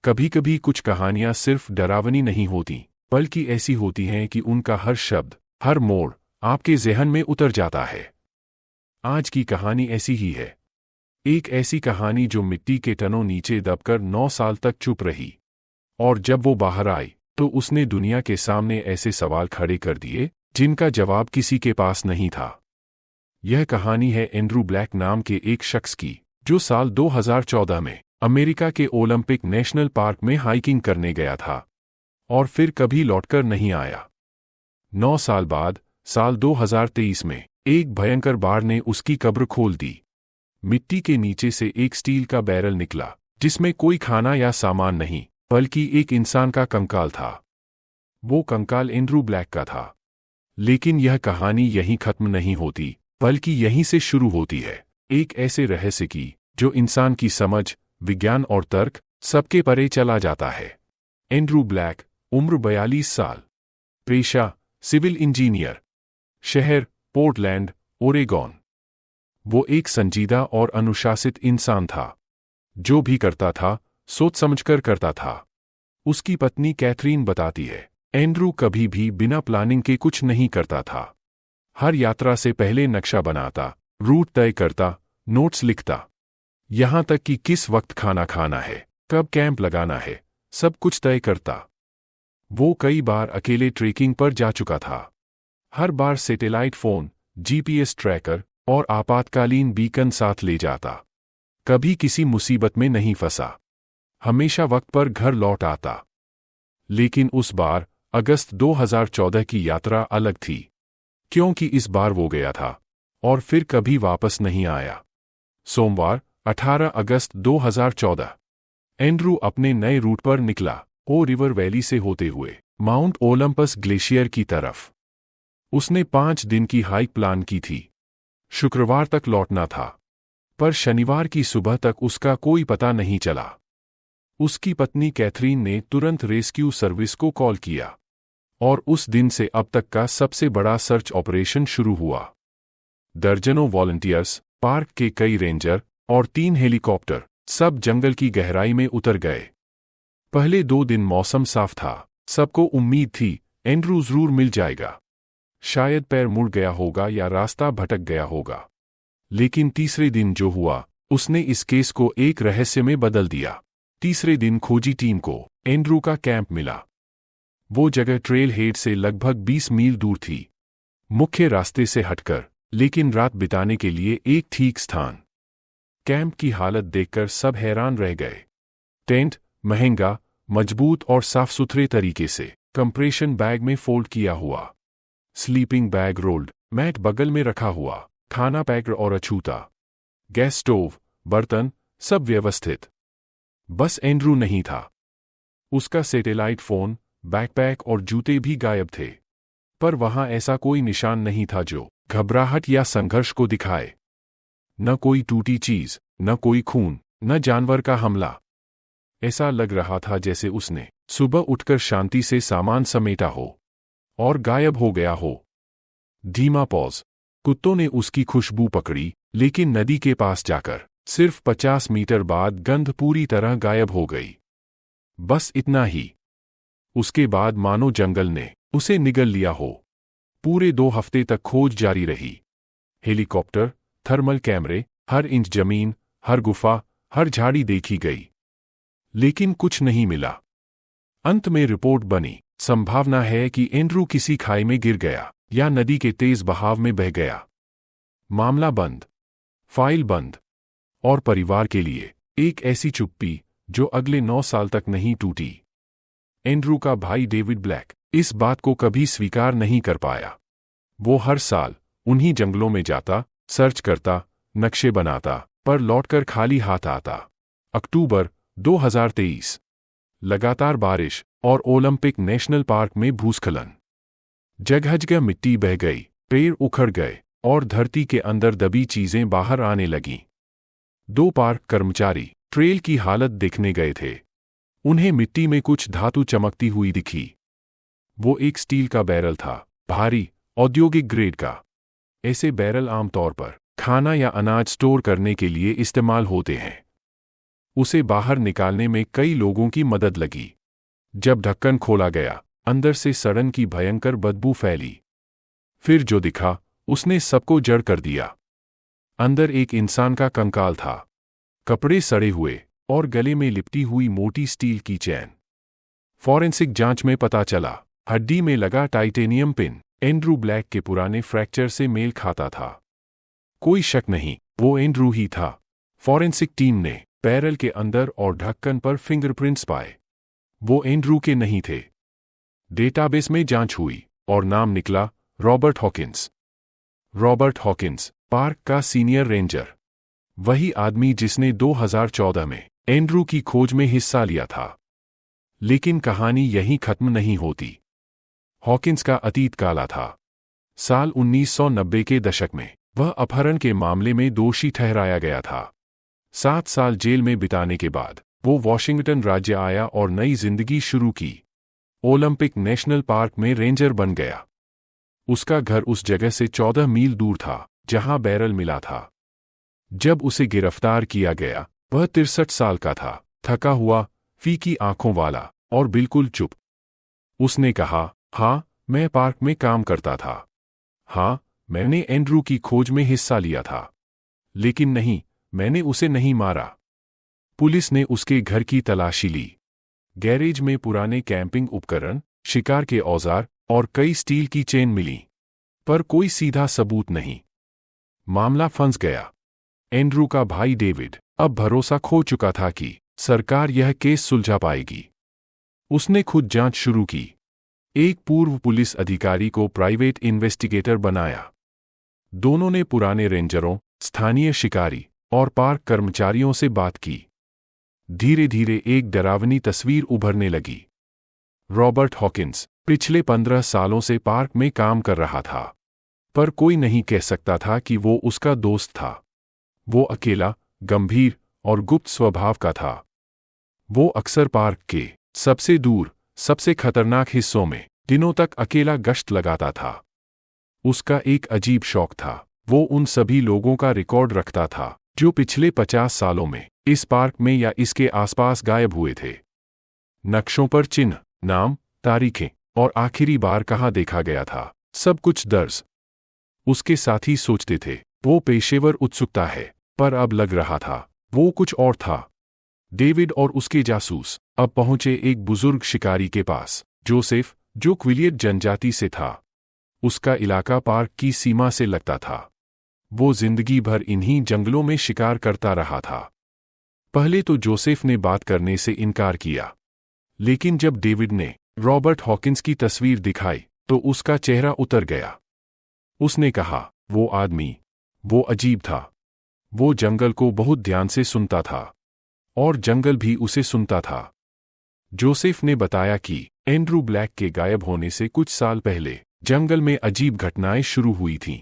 कभी कभी कुछ कहानियां सिर्फ डरावनी नहीं होती, बल्कि ऐसी होती हैं कि उनका हर शब्द, हर मोड़ आपके ज़हन में उतर जाता है। आज की कहानी ऐसी ही है। एक ऐसी कहानी जो मिट्टी के टनों नीचे दबकर 9 साल तक चुप रही, और जब वो बाहर आई तो उसने दुनिया के सामने ऐसे सवाल खड़े कर दिए जिनका जवाब किसी के पास नहीं था। यह कहानी है एंड्रू ब्लैक नाम के एक शख्स की, जो साल 2014 में अमेरिका के ओलंपिक नेशनल पार्क में हाइकिंग करने गया था और फिर कभी लौटकर नहीं आया। 9 साल बाद, साल 2023 में एक भयंकर बाढ़ ने उसकी कब्र खोल दी। मिट्टी के नीचे से एक स्टील का बैरल निकला, जिसमें कोई खाना या सामान नहीं, बल्कि एक इंसान का कंकाल था। वो कंकाल एंड्रू ब्लैक का था। लेकिन यह कहानी यहीं खत्म नहीं होती, बल्कि यहीं से शुरू होती है, एक ऐसे रहस्य की जो इंसान की समझ, विज्ञान और तर्क सबके परे चला जाता है। एंड्रू ब्लैक, उम्र 42 साल, पेशा सिविल इंजीनियर, शहर पोर्टलैंड, ओरेगॉन। वो एक संजीदा और अनुशासित इंसान था। जो भी करता था, सोच समझकर करता था। उसकी पत्नी कैथरीन बताती है, एंड्रू कभी भी बिना प्लानिंग के कुछ नहीं करता था। हर यात्रा से पहले नक्शा बनाता, रूट तय करता, नोट्स लिखता, यहां तक कि किस वक्त खाना खाना है, कब कैंप लगाना है, सब कुछ तय करता। वो कई बार अकेले ट्रेकिंग पर जा चुका था। हर बार सैटेलाइट फोन, जीपीएस ट्रैकर और आपातकालीन बीकन साथ ले जाता। कभी किसी मुसीबत में नहीं फंसा, हमेशा वक्त पर घर लौट आता। लेकिन उस बार अगस्त 2014 की यात्रा अलग थी, क्योंकि इस बार वो गया था और फिर कभी वापस नहीं आया। सोमवार 18 अगस्त 2014, एंड्रू अपने नए रूट पर निकला, ओ रिवर वैली से होते हुए माउंट ओलंपस ग्लेशियर की तरफ। उसने 5 दिन की हाइक प्लान की थी। शुक्रवार तक लौटना था, पर शनिवार की सुबह तक उसका कोई पता नहीं चला। उसकी पत्नी कैथरीन ने तुरंत रेस्क्यू सर्विस को कॉल किया, और उस दिन से अब तक का सबसे बड़ा सर्च ऑपरेशन शुरू हुआ। दर्जनों वॉलंटियर्स, पार्क के कई रेंजर और 3 हेलीकॉप्टर सब जंगल की गहराई में उतर गए। पहले 2 दिन मौसम साफ था, सबको उम्मीद थी एंड्रू जरूर मिल जाएगा। शायद पैर मुड़ गया होगा या रास्ता भटक गया होगा। लेकिन तीसरे दिन जो हुआ, उसने इस केस को एक रहस्य में बदल दिया। तीसरे दिन खोजी टीम को एंड्रू का कैंप मिला। वो जगह ट्रेल हेड से लगभग 20 मील दूर थी, मुख्य रास्ते से हटकर, लेकिन रात बिताने के लिए एक ठीक स्थान। कैंप की हालत देखकर सब हैरान रह गए। टेंट महंगा, मजबूत और साफ सुथरे तरीके से कंप्रेशन बैग में फोल्ड किया हुआ, स्लीपिंग बैग रोल्ड, मैट बगल में रखा हुआ, खाना पैक्ड और अछूता, गैस स्टोव, बर्तन, सब व्यवस्थित। बस एंड्रू नहीं था। उसका सैटेलाइट फोन, बैकपैक और जूते भी गायब थे। पर वहां ऐसा कोई निशान नहीं था जो घबराहट या संघर्ष को दिखाए। न कोई टूटी चीज, न कोई खून, न जानवर का हमला। ऐसा लग रहा था जैसे उसने सुबह उठकर शांति से सामान समेटा हो और गायब हो गया हो। धीमा पॉज। कुत्तों ने उसकी खुशबू पकड़ी, लेकिन नदी के पास जाकर सिर्फ 50 मीटर बाद गंध पूरी तरह गायब हो गई। बस इतना ही। उसके बाद मानो जंगल ने उसे निगल लिया हो। पूरे 2 हफ्ते तक खोज जारी रही। हेलीकॉप्टर, थर्मल कैमरे, हर इंच जमीन, हर गुफा, हर झाड़ी देखी गई, लेकिन कुछ नहीं मिला। अंत में रिपोर्ट बनी, संभावना है कि एंड्रू किसी खाई में गिर गया या नदी के तेज बहाव में बह गया। मामला बंद, फाइल बंद, और परिवार के लिए एक ऐसी चुप्पी जो अगले 9 साल तक नहीं टूटी। एंड्रू का भाई डेविड ब्लैक इस बात को कभी स्वीकार नहीं कर पाया। वो हर साल उन्हीं जंगलों में जाता, सर्च करता, नक्शे बनाता, पर लौटकर खाली हाथ आता। अक्टूबर 2023, लगातार बारिश और ओलंपिक नेशनल पार्क में भूस्खलन। जगह जगह मिट्टी बह गई, पेड़ उखड़ गए और धरती के अंदर दबी चीजें बाहर आने लगीं। 2 पार्क कर्मचारी ट्रेल की हालत देखने गए थे। उन्हें मिट्टी में कुछ धातु चमकती हुई दिखी। वो एक स्टील का बैरल था, भारी, औद्योगिक ग्रेड का। ऐसे बैरल आमतौर पर खाना या अनाज स्टोर करने के लिए इस्तेमाल होते हैं। उसे बाहर निकालने में कई लोगों की मदद लगी। जब ढक्कन खोला गया, अंदर से सड़न की भयंकर बदबू फैली। फिर जो दिखा, उसने सबको जड़ कर दिया। अंदर एक इंसान का कंकाल था, कपड़े सड़े हुए और गले में लिपटी हुई मोटी स्टील की चैन। फॉरेंसिक जांच में पता चला, हड्डी में लगा टाइटेनियम पिन एंड्रू ब्लैक के पुराने फ्रैक्चर से मेल खाता था। कोई शक नहीं, वो एंड्रू ही था। फॉरेंसिक टीम ने पैरल के अंदर और ढक्कन पर फिंगरप्रिंट्स पाए। वो एंड्रू के नहीं थे। डेटाबेस में जांच हुई और नाम निकला Robert Hawkins. Robert Hawkins, park का सीनियर रेंजर, वही आदमी जिसने 2014 में एंड्रू की खोज में हिस्सा लिया था। लेकिन कहानी यहीं खत्म नहीं होती। हॉकिंस का अतीत काला था। साल 1990 के दशक में वह अपहरण के मामले में दोषी ठहराया गया था। 7 साल जेल में बिताने के बाद वो वॉशिंगटन राज्य आया और नई जिंदगी शुरू की। ओलंपिक नेशनल पार्क में रेंजर बन गया। उसका घर उस जगह से 14 मील दूर था जहां बैरल मिला था। जब उसे गिरफ्तार किया गया, वह 63 साल का था, थका हुआ, फीकी आंखों वाला और बिल्कुल चुप। उसने कहा, हाँ, मैं पार्क में काम करता था। हाँ, मैंने एंड्रू की खोज में हिस्सा लिया था। लेकिन नहीं, मैंने उसे नहीं मारा। पुलिस ने उसके घर की तलाशी ली। गैरेज में पुराने कैंपिंग उपकरण, शिकार के औजार और कई स्टील की चेन मिली, पर कोई सीधा सबूत नहीं। मामला फंस गया। एंड्रू का भाई डेविड अब भरोसा खो चुका था कि सरकार यह केस सुलझा पाएगी। उसने खुद जांच शुरू की। एक पूर्व पुलिस अधिकारी को प्राइवेट इन्वेस्टिगेटर बनाया। दोनों ने पुराने रेंजरों, स्थानीय शिकारी और पार्क कर्मचारियों से बात की। धीरे धीरे एक डरावनी तस्वीर उभरने लगी। रॉबर्ट हॉकिंस पिछले 15 सालों से पार्क में काम कर रहा था, पर कोई नहीं कह सकता था कि वो उसका दोस्त था। वो अकेला, गंभीर और गुप्त स्वभाव का था। वो अक्सर पार्क के सबसे दूर, सबसे खतरनाक हिस्सों में दिनों तक अकेला गश्त लगाता था। उसका एक अजीब शौक था, वो उन सभी लोगों का रिकॉर्ड रखता था जो पिछले 50 सालों में इस पार्क में या इसके आसपास गायब हुए थे। नक्शों पर चिन्ह, नाम, तारीखें और आखिरी बार कहाँ देखा गया था, सब कुछ दर्ज। उसके साथी सोचते थे वो पेशेवर उत्सुकता है, पर अब लग रहा था वो कुछ और था। डेविड और उसके जासूस अब पहुंचे एक बुजुर्ग शिकारी के पास, जोसेफ, जो क्विलियट जनजाति से था। उसका इलाका पार्क की सीमा से लगता था। वो जिंदगी भर इन्हीं जंगलों में शिकार करता रहा था। पहले तो जोसेफ ने बात करने से इनकार किया, लेकिन जब डेविड ने रॉबर्ट हॉकिंस की तस्वीर दिखाई तो उसका चेहरा उतर गया। उसने कहा, वो आदमी, वो अजीब था। वो जंगल को बहुत ध्यान से सुनता था और जंगल भी उसे सुनता था। जोसेफ ने बताया कि एंड्रू ब्लैक के गायब होने से कुछ साल पहले जंगल में अजीब घटनाएं शुरू हुई थीं।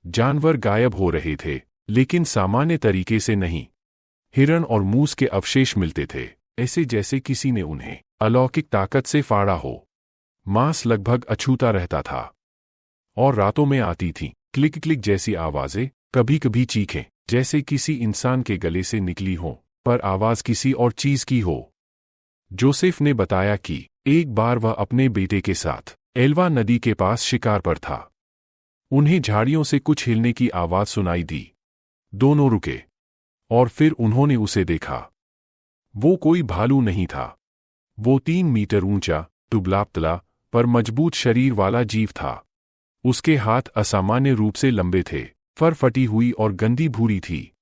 जानवर गायब हो रहे थे, लेकिन सामान्य तरीके से नहीं। हिरन और मूस के अवशेष मिलते थे, ऐसे जैसे किसी ने उन्हें अलौकिक ताकत से फाड़ा हो। मांस लगभग अछूता रहता था और रातों में आती थी क्लिक क्लिक जैसी आवाजें, कभी कभी चीखें जैसे किसी इंसान के गले से निकली हो, पर आवाज किसी और चीज की हो। जोसेफ ने बताया कि एक बार वह अपने बेटे के साथ एल्वा नदी के पास शिकार पर था। उन्हें झाड़ियों से कुछ हिलने की आवाज सुनाई दी। दोनों रुके और फिर उन्होंने उसे देखा। वो कोई भालू नहीं था। वो 3 मीटर ऊंचा, दुबला-पतला पर मजबूत शरीर वाला जीव था। उसके हाथ असामान्य रूप से लंबे थे, फर फटी हुई और गंदी भूरी थी।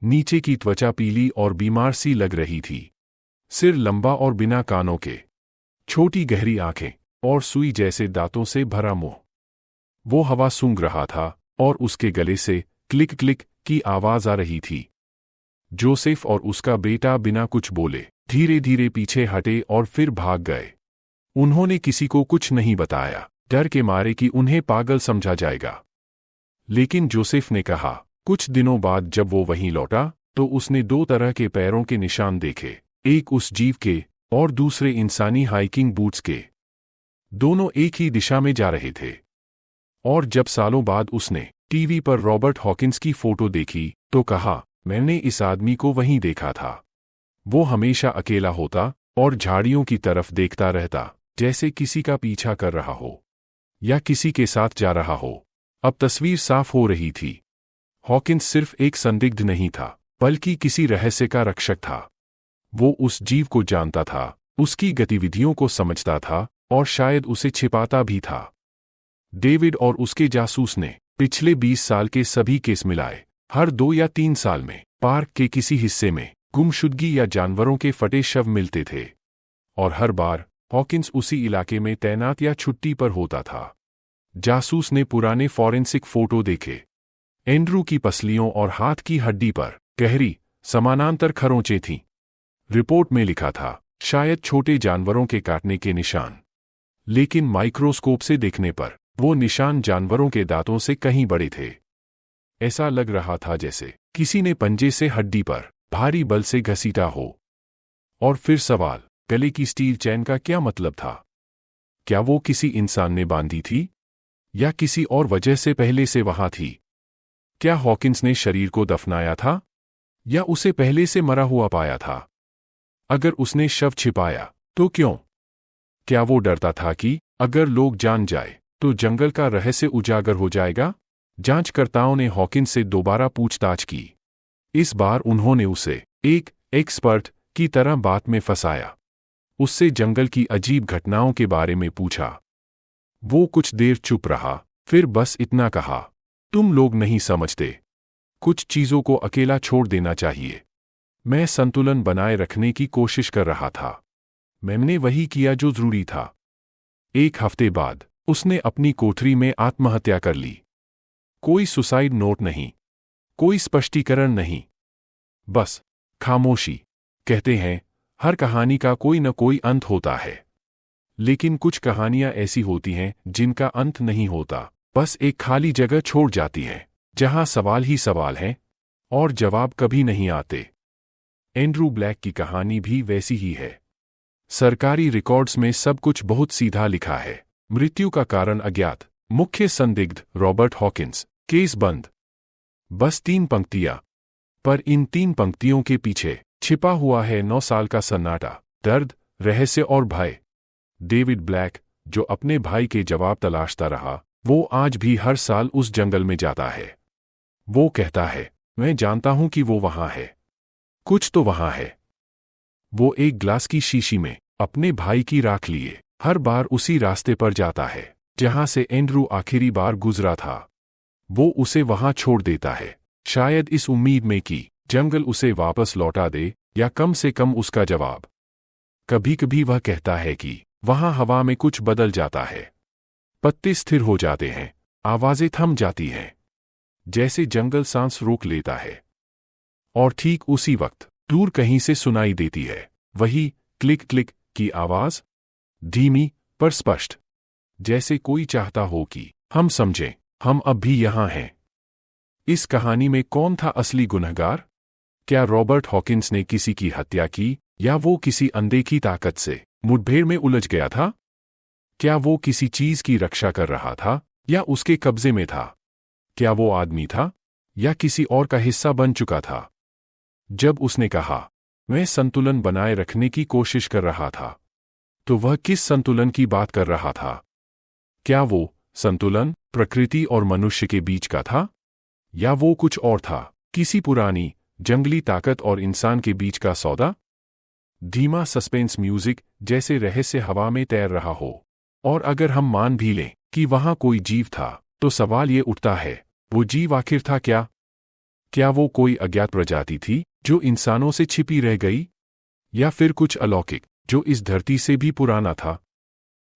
नीचे की त्वचा पीली और बीमार सी लग रही थी। सिर लंबा और बिना कानों के, छोटी गहरी आंखें और सुई जैसे दांतों से भरा मुंह। वो हवा सूंघ रहा था और उसके गले से क्लिक क्लिक की आवाज आ रही थी। जोसेफ और उसका बेटा बिना कुछ बोले धीरे धीरे पीछे हटे और फिर भाग गए। उन्होंने किसी को कुछ नहीं बताया, डर के मारे कि उन्हें पागल समझा जाएगा। लेकिन जोसेफ ने कहा, कुछ दिनों बाद जब वो वहीं लौटा तो उसने 2 तरह के पैरों के निशान देखे, एक उस जीव के और दूसरे इंसानी हाइकिंग बूट्स के। दोनों एक ही दिशा में जा रहे थे। और जब सालों बाद उसने टीवी पर रॉबर्ट हॉकिंस की फोटो देखी तो कहा, मैंने इस आदमी को वहीं देखा था। वो हमेशा अकेला होता और झाड़ियों की तरफ देखता रहता, जैसे किसी का पीछा कर रहा हो या किसी के साथ जा रहा हो। अब तस्वीर साफ हो रही थी। हॉकिंस सिर्फ एक संदिग्ध नहीं था, बल्कि किसी रहस्य का रक्षक था। वो उस जीव को जानता था, उसकी गतिविधियों को समझता था और शायद उसे छिपाता भी था। डेविड और उसके जासूस ने पिछले 20 साल के सभी केस मिलाए। हर 2 या 3 साल में पार्क के किसी हिस्से में गुमशुदगी या जानवरों के फटे शव मिलते थे, और हर बार हॉकिंस उसी इलाके में तैनात या छुट्टी पर होता था। जासूस ने पुराने फॉरेंसिक फोटो देखे। एंड्रू की पसलियों और हाथ की हड्डी पर गहरी समानांतर खरोंचें थीं। रिपोर्ट में लिखा था, शायद छोटे जानवरों के काटने के निशान, लेकिन माइक्रोस्कोप से देखने पर वो निशान जानवरों के दांतों से कहीं बड़े थे। ऐसा लग रहा था जैसे किसी ने पंजे से हड्डी पर भारी बल से घसीटा हो। और फिर सवाल, गले की स्टील चेन का क्या मतलब था? क्या वो किसी इंसान ने बांधी थी या किसी और वजह से पहले से वहां थी? क्या हॉकिंस ने शरीर को दफनाया था या उसे पहले से मरा हुआ पाया था? अगर उसने शव छिपाया तो क्यों? क्या वो डरता था कि अगर लोग जान जाए तो जंगल का रहस्य उजागर हो जाएगा? जांचकर्ताओं ने हॉकिंस से दोबारा पूछताछ की। इस बार उन्होंने उसे एक एक्सपर्ट की तरह बात में फंसाया। उससे जंगल की अजीब घटनाओं के बारे में पूछा। वो कुछ देर चुप रहा, फिर बस इतना कहा, तुम लोग नहीं समझते। कुछ चीजों को अकेला छोड़ देना चाहिए। मैं संतुलन बनाए रखने की कोशिश कर रहा था। मैंने वही किया जो जरूरी था। 1 हफ्ते बाद उसने अपनी कोठरी में आत्महत्या कर ली। कोई सुसाइड नोट नहीं, कोई स्पष्टीकरण नहीं, बस खामोशी। कहते हैं हर कहानी का कोई न कोई अंत होता है, लेकिन कुछ कहानियां ऐसी होती हैं जिनका अंत नहीं होता, बस एक खाली जगह छोड़ जाती हैं जहां सवाल ही सवाल हैं और जवाब कभी नहीं आते। एंड्रू ब्लैक की कहानी भी वैसी ही है। सरकारी रिकॉर्ड्स में सब कुछ बहुत सीधा लिखा है। मृत्यु का कारण अज्ञात, मुख्य संदिग्ध रॉबर्ट हॉकिंस, केस बंद। बस 3 पंक्तियां, पर इन 3 पंक्तियों के पीछे छिपा हुआ है 9 साल का सन्नाटा, दर्द, रहस्य और भय। डेविड ब्लैक, जो अपने भाई के जवाब तलाशता रहा, वो आज भी हर साल उस जंगल में जाता है। वो कहता है, मैं जानता हूं कि वो वहां है, कुछ तो वहां है। वो एक ग्लास की शीशी में अपने भाई की राख लिए हर बार उसी रास्ते पर जाता है जहां से एंड्रू आखिरी बार गुजरा था। वो उसे वहां छोड़ देता है, शायद इस उम्मीद में कि जंगल उसे वापस लौटा दे या कम से कम उसका जवाब। कभी कभी वह कहता है कि वहां हवा में कुछ बदल जाता है, पत्ते स्थिर हो जाते हैं, आवाजें थम जाती हैं, जैसे जंगल सांस रोक लेता है। और ठीक उसी वक्त दूर कहीं से सुनाई देती है वही क्लिक क्लिक की आवाज, धीमी पर स्पष्ट, जैसे कोई चाहता हो कि हम समझें, हम अब भी यहां हैं। इस कहानी में कौन था असली गुनहगार? क्या रॉबर्ट हॉकिंस ने किसी की हत्या की या वो किसी अनदेखी ताकत से मुठभेड़ में उलझ गया था? क्या वो किसी चीज की रक्षा कर रहा था या उसके कब्जे में था? क्या वो आदमी था या किसी और का हिस्सा बन चुका था? जब उसने कहा, मैं संतुलन बनाए रखने की कोशिश कर रहा था, तो वह किस संतुलन की बात कर रहा था? क्या वो संतुलन प्रकृति और मनुष्य के बीच का था, या वो कुछ और था, किसी पुरानी जंगली ताकत और इंसान के बीच का सौदा? धीमा सस्पेंस म्यूजिक, जैसे रहस्य हवा में तैर रहा हो। और अगर हम मान भी लें कि वहां कोई जीव था, तो सवाल ये उठता है, वो जीव आखिर था क्या? क्या वो कोई अज्ञात प्रजाति थी जो इंसानों से छिपी रह गई, या फिर कुछ अलौकिक जो इस धरती से भी पुराना था?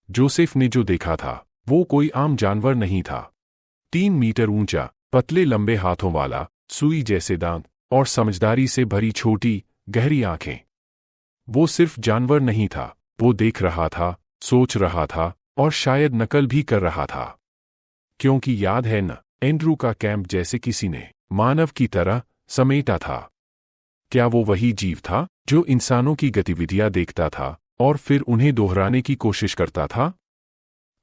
जोसेफ ने जो देखा था वो कोई आम जानवर नहीं था। 3 मीटर ऊंचा, पतले लंबे हाथों वाला, सुई जैसे दांत और समझदारी से भरी छोटी गहरी आंखें। वो सिर्फ जानवर नहीं था, वो देख रहा था, सोच रहा था और शायद नकल भी कर रहा था। क्योंकि याद है न, एंड्रू का कैंप जैसे किसी ने मानव की तरह समेटा था। क्या वो वही जीव था जो इंसानों की गतिविधियां देखता था और फिर उन्हें दोहराने की कोशिश करता था?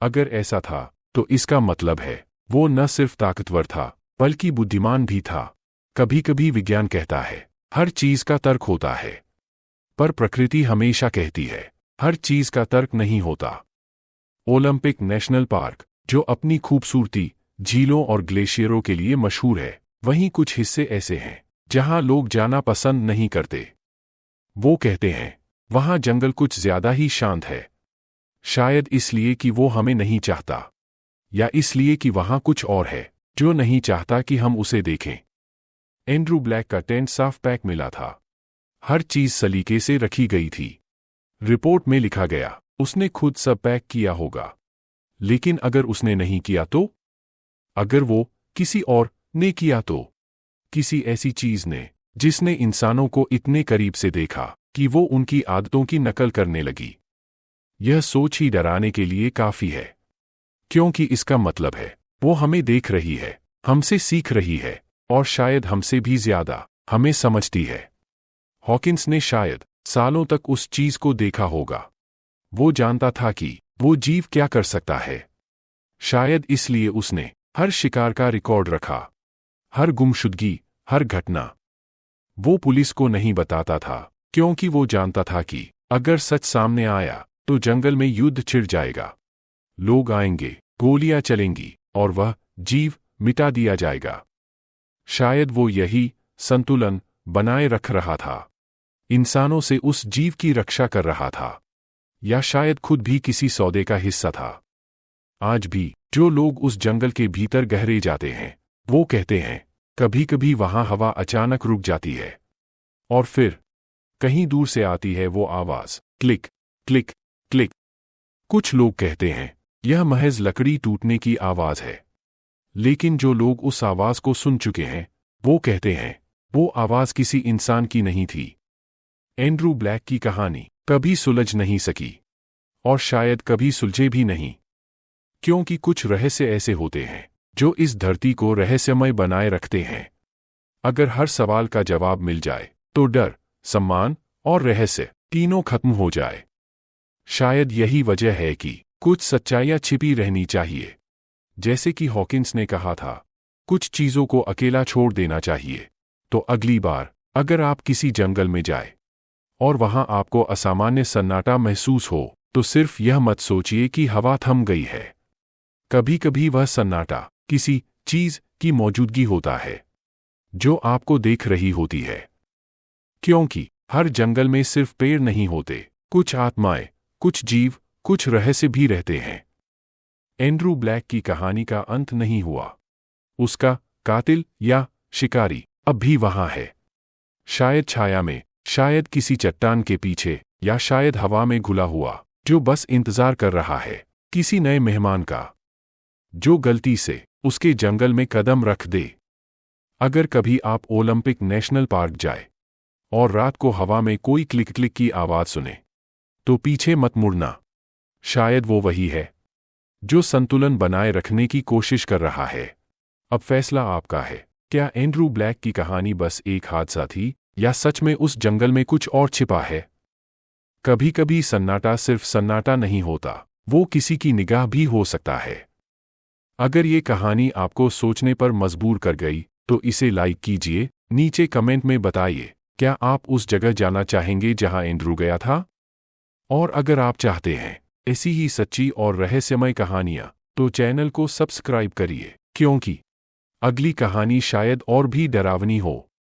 अगर ऐसा था, तो इसका मतलब है वो न सिर्फ ताकतवर था, बल्कि बुद्धिमान भी था। कभी कभी विज्ञान कहता है, हर चीज का तर्क होता है, पर प्रकृति हमेशा कहती है, हर चीज का तर्क नहीं होता। ओलंपिक नेशनल पार्क, जो अपनी खूबसूरती, झीलों और ग्लेशियरों के लिए मशहूर है, वहीं कुछ हिस्से ऐसे हैं जहां लोग जाना पसंद नहीं करते। वो कहते हैं, वहां जंगल कुछ ज्यादा ही शांत है। शायद इसलिए कि वो हमें नहीं चाहता, या इसलिए कि वहां कुछ और है जो नहीं चाहता कि हम उसे देखें। एंड्रू ब्लैक का टेंट साफ पैक मिला था। हर चीज सलीके से रखी गई थी। रिपोर्ट में लिखा गया, उसने खुद सब पैक किया होगा। लेकिन अगर उसने नहीं किया तो? अगर वो किसी और ने किया तो? किसी ऐसी चीज ने जिसने इंसानों को इतने करीब से देखा कि वो उनकी आदतों की नकल करने लगी। यह सोच ही डराने के लिए काफी है, क्योंकि इसका मतलब है वो हमें देख रही है, हमसे सीख रही है, और शायद हमसे भी ज्यादा हमें समझती है। हॉकिंस ने शायद सालों तक उस चीज को देखा होगा। वो जानता था कि वो जीव क्या कर सकता है। शायद इसलिए उसने हर शिकार का रिकॉर्ड रखा, हर गुमशुदगी, हर घटना। वो पुलिस को नहीं बताता था, क्योंकि वो जानता था कि अगर सच सामने आया तो जंगल में युद्ध छिड़ जाएगा। लोग आएंगे, गोलियां चलेंगी, और वह जीव मिटा दिया जाएगा। शायद वो यही संतुलन बनाए रख रहा था, इंसानों से उस जीव की रक्षा कर रहा था, या शायद खुद भी किसी सौदे का हिस्सा था। आज भी जो लोग उस जंगल के भीतर गहरे जाते हैं, वो कहते हैं, कभी कभी वहां हवा अचानक रुक जाती है, और फिर कहीं दूर से आती है वो आवाज, क्लिक क्लिक क्लिक। कुछ लोग कहते हैं यह महज लकड़ी टूटने की आवाज है, लेकिन जो लोग उस आवाज को सुन चुके हैं, वो कहते हैं वो आवाज किसी इंसान की नहीं थी। एंड्रू ब्लैक की कहानी कभी सुलझ नहीं सकी, और शायद कभी सुलझे भी नहीं, क्योंकि कुछ रहस्य ऐसे होते हैं जो इस धरती को रहस्यमय बनाए रखते हैं। अगर हर सवाल का जवाब मिल जाए तो डर, सम्मान और रहस्य तीनों खत्म हो जाए। शायद यही वजह है कि कुछ सच्चाइयां छिपी रहनी चाहिए। जैसे कि हॉकिंस ने कहा था, कुछ चीजों को अकेला छोड़ देना चाहिए। तो अगली बार अगर आप किसी जंगल में जाए और वहां आपको असामान्य सन्नाटा महसूस हो, तो सिर्फ यह मत सोचिए कि हवा थम गई है। कभी कभी वह सन्नाटा किसी चीज की मौजूदगी होता है जो आपको देख रही होती है, क्योंकि हर जंगल में सिर्फ पेड़ नहीं होते, कुछ आत्माएं, कुछ जीव, कुछ रहस्य भी रहते हैं। एंड्रू ब्लैक की कहानी का अंत नहीं हुआ। उसका कातिल या शिकारी अब भी वहां है, शायद छाया में, शायद किसी चट्टान के पीछे, या शायद हवा में घुला हुआ, जो बस इंतजार कर रहा है किसी नए मेहमान का, जो गलती से उसके जंगल में कदम रख दे। अगर कभी आप ओलंपिक नेशनल पार्क जाए और रात को हवा में कोई क्लिक क्लिक की आवाज सुने, तो पीछे मत मुड़ना। शायद वो वही है जो संतुलन बनाए रखने की कोशिश कर रहा है। अब फैसला आपका है, क्या एंड्रू ब्लैक की कहानी बस एक हादसा थी, या सच में उस जंगल में कुछ और छिपा है? कभी कभी सन्नाटा सिर्फ सन्नाटा नहीं होता, वो किसी की निगाह भी हो सकता है। अगर ये कहानी आपको सोचने पर मजबूर कर गई, तो इसे लाइक कीजिए, नीचे कमेंट में बताइए, क्या आप उस जगह जाना चाहेंगे जहां एंड्रू गया था? और अगर आप चाहते हैं ऐसी ही सच्ची और रहस्यमय कहानियां, तो चैनल को सब्सक्राइब करिए, क्योंकि अगली कहानी शायद और भी डरावनी हो।